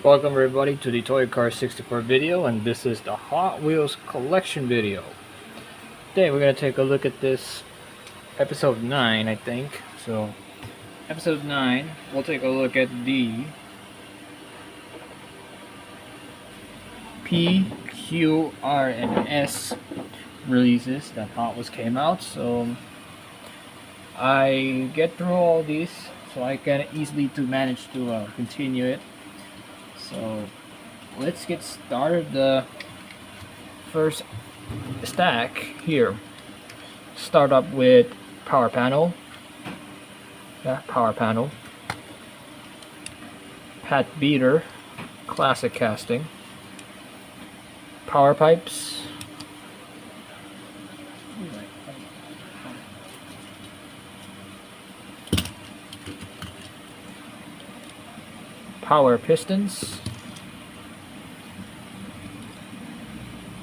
Welcome everybody to the Toy Car 64 video, and this is the Hot Wheels collection video. Today we're going to take a look at this episode 9, I think. So episode 9, we'll take a look at the P, Q, R, and S releases that Hot Wheels came out. So I get through all these so I can easily manage to continue it. So let's get started. The first stack here. Start up with power panel. Power panel. Pat beater, classic casting. Power pipes. Power pistons.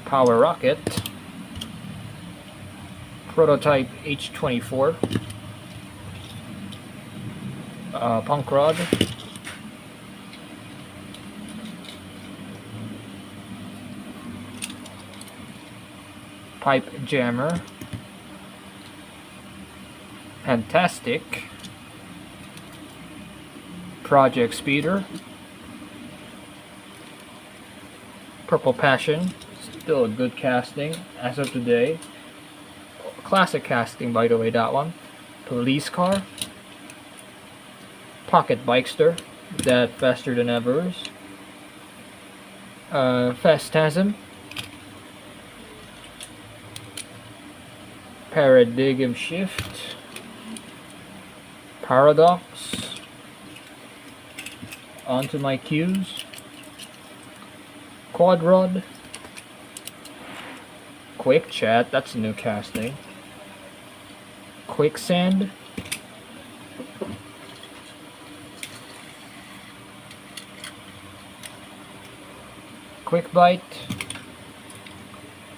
Power rocket. Prototype H24. Punk rod. Pipe jammer. Fantastic. Project speeder. Purple Passion, still a good casting as of today. Classic casting, by the way, that one. Police car. Pocket Bikester, that faster than ever. Phantasm. Paradigm Shift. Paradox. Onto my cues. Quad rod. Quick chat, that's a new casting. Quicksand. Quick bite.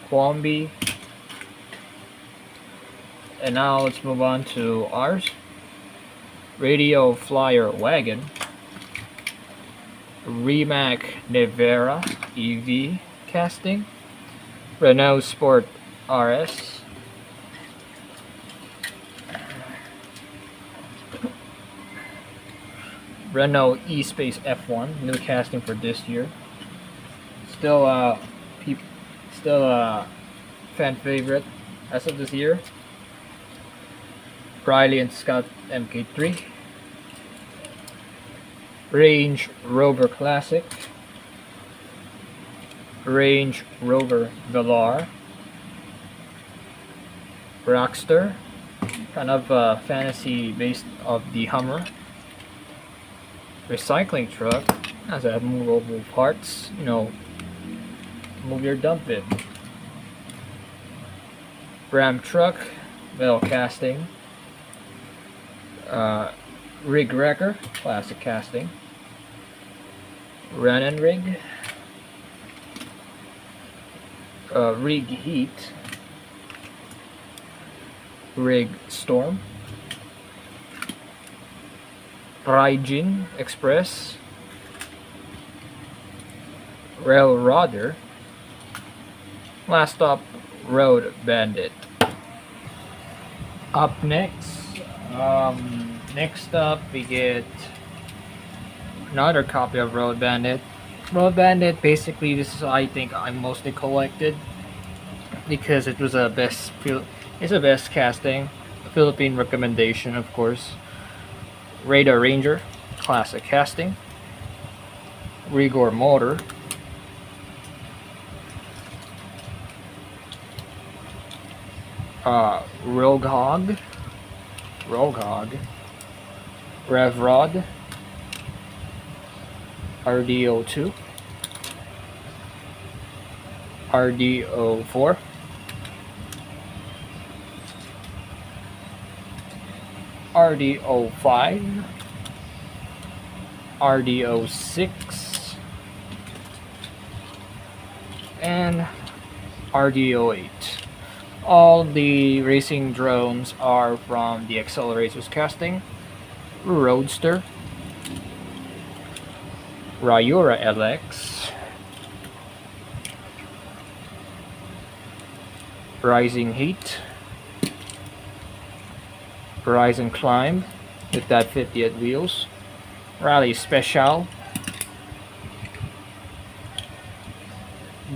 Quambi. And now let's move on to ours. Radio Flyer Wagon. Rimac Nevera EV casting. Renault Sport RS. Renault E-Space F1, new casting for this year. Still fan favorite as of this year. Riley and Scott MK3. Range Rover Classic. Range Rover Velar. Rockster, kind of fantasy based of the Hummer. Recycling truck has a movable parts, move your dump it. Ram truck, metal casting. Rig wrecker, classic casting. Run and rig. Rig heat. Rig storm. Raijin Express. Railrodder. Last stop, Road Bandit. Up next up we get another copy of Road Bandit. Road Bandit, basically this is, I think, I mostly collected because it was it's a best casting. Philippine recommendation, of course. Radar Ranger, classic casting. Rigor Motor. Rogue Hog. Rev Rod. RDO2. RDO4. RDO5. RDO6. And RDO8. All the racing drones are from the Accelerators casting. Roadster. Ryura LX, Rising Heat, Horizon Climb with that 50th wheels, Rally Special,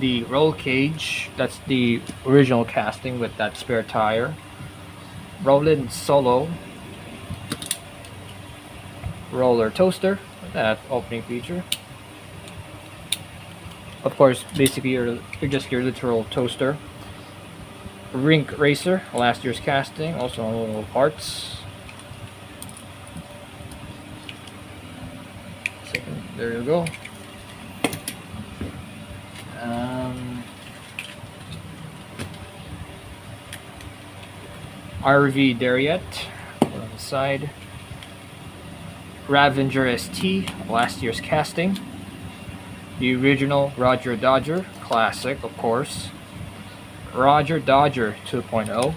the Roll Cage, that's the original casting with that spare tire, Roland Solo, Roller Toaster, that opening feature. Of course, basically you're just your literal toaster. Rink Racer, last year's casting, also on little parts. Second, there you go. RV Dariet on the side. Ravager ST, last year's casting. The original Roger Dodger, classic of course. Roger Dodger 2.0.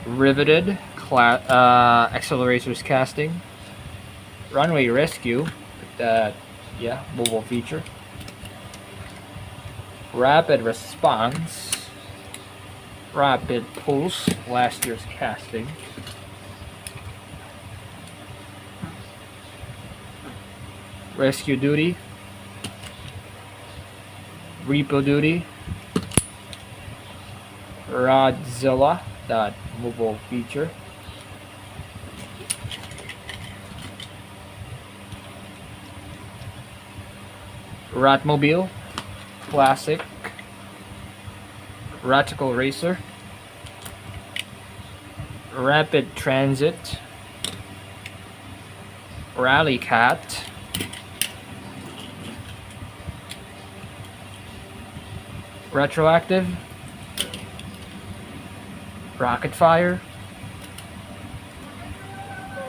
Riveted, Accelerator's casting. Runway Rescue, with that, mobile feature. Rapid Response, Rapid Pulse, last year's casting. Rescue Duty, Repo Duty, Rodzilla, that mobile feature. Ratmobile, classic. Ratical Racer, Rapid Transit, Rally Cat, Retroactive, Rocket Fire,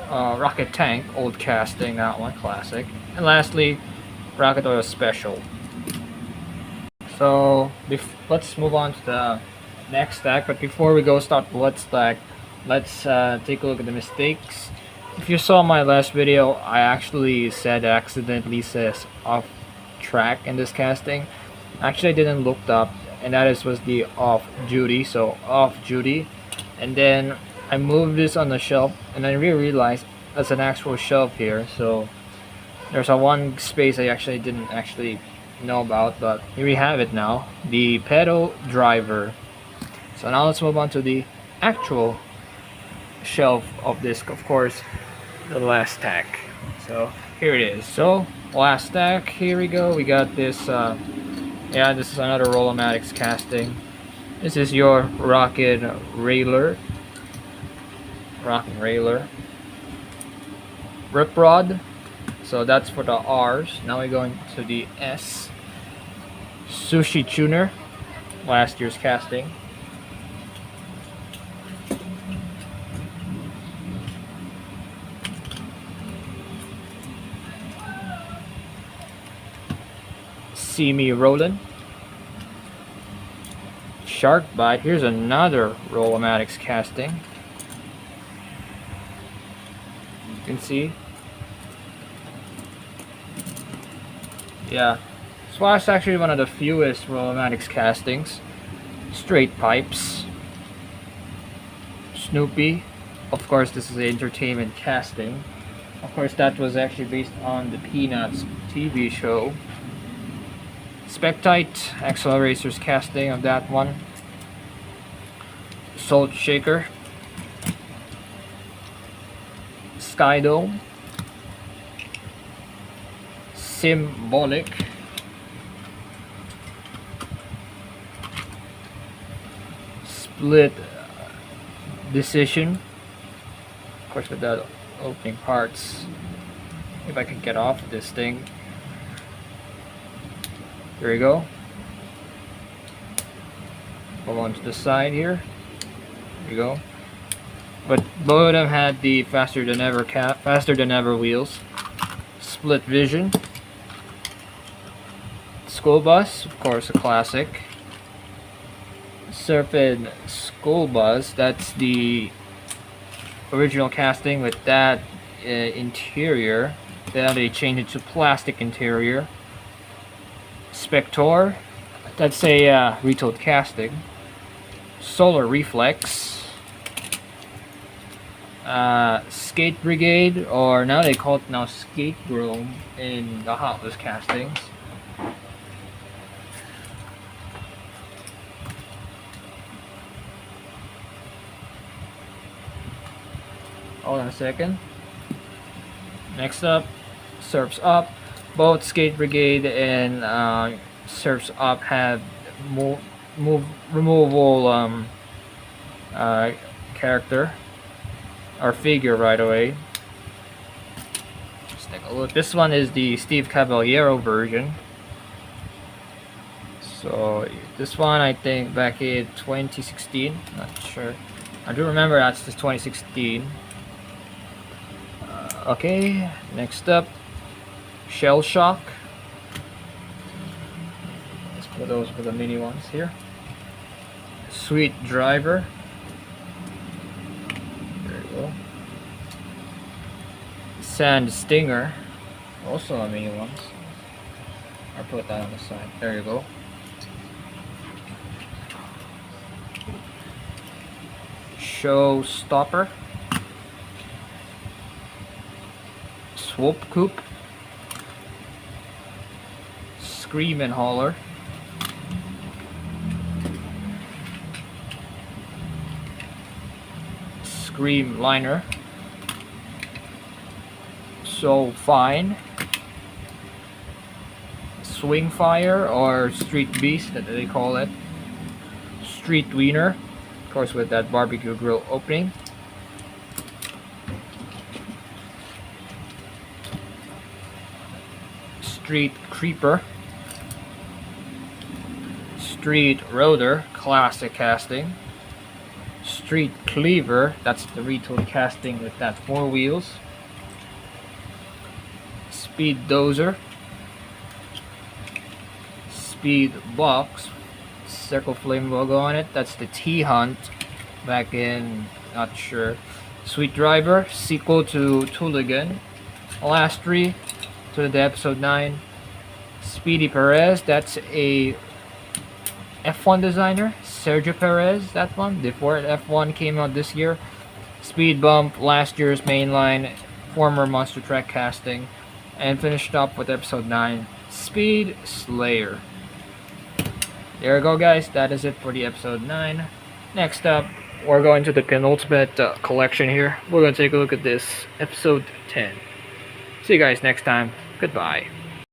Rocket Tank, old casting, that one, classic. And lastly, Rocket Oil Special. So let's move on to the next stack, but before we go start what stack, let's take a look at the mistakes. If you saw my last video, I actually accidentally says off track in this casting. Actually I didn't look up, and that was the off duty, so off duty. And then I moved this on the shelf and I realized that's an actual shelf here, so there's a one space I actually didn't know about, but here we have it now, the pedal driver. So now let's move on to the actual shelf of this, of course, the last stack. So here it is. So last stack, here we go. We got this this is another Roll-O-Matics casting. This is your Rocket Railer, Rip Rod. So that's for the R's. Now we're going to the S. Sushi Tuner, last year's casting. See Me Rollin'. Shark Bite. Here's another Roll-O-Matics casting. You can see. Yeah, Splash actually one of the fewest Roll-O-Matics castings. Straight Pipes, Snoopy. Of course, this is the entertainment casting. Of course, that was actually based on the Peanuts TV show. Spectite, Accelerator's casting of that one. Salt Shaker, Skydome, Symbolic, Split Decision, of course with that opening parts. If I can get off this thing. There you go. Go on to the side here. There you go. But both of them had the faster than ever wheels. Split Vision. School Bus, of course, a classic. Surfed School Bus, that's the original casting with that interior. Then they changed it to plastic interior. Spector, that's a retooled casting. Solar Reflex. Skate Brigade, or now they call it now Skate Chrome in the Hot Wheels castings. Hold on a second. Next up, Surf's Up. Both Skate Brigade and Surf's Up have removable character or figure right away. Let's take a look. This one is the Steve Caballero version. So this one I think back in 2016. Not sure. I do remember that's the 2016. Okay, next up, Shell Shock. Let's put those for the mini ones here. Sweet Driver. There you go. Sand Stinger. Also a mini ones. I'll put that on the side. There you go. Showstopper. Swoop Coop. Scream and Holler. Scream Liner. So Fine. Swing Fire, or Street Beast that they call it. Street Wiener, of course with that barbecue grill opening. Street Creeper. Street Roader, classic casting. Street Cleaver, that's the retooled casting with that 4 wheels. Speed Dozer. Speed Box, Circle Flame logo on it, that's the T-Hunt back in, not sure. Sweet Driver, sequel to Tooligan. Lastry to the episode 9. Speedy Perez, that's a F1 designer. Sergio Perez, that one, before F1 came out this year. Speed Bump, last year's mainline, former Monster Truck casting. And finished up with episode 9, Speed Slayer. There you go, guys, that is it for the episode 9. Next up, we're going to the penultimate collection here. We're going to take a look at this episode 10. See you guys next time. Goodbye.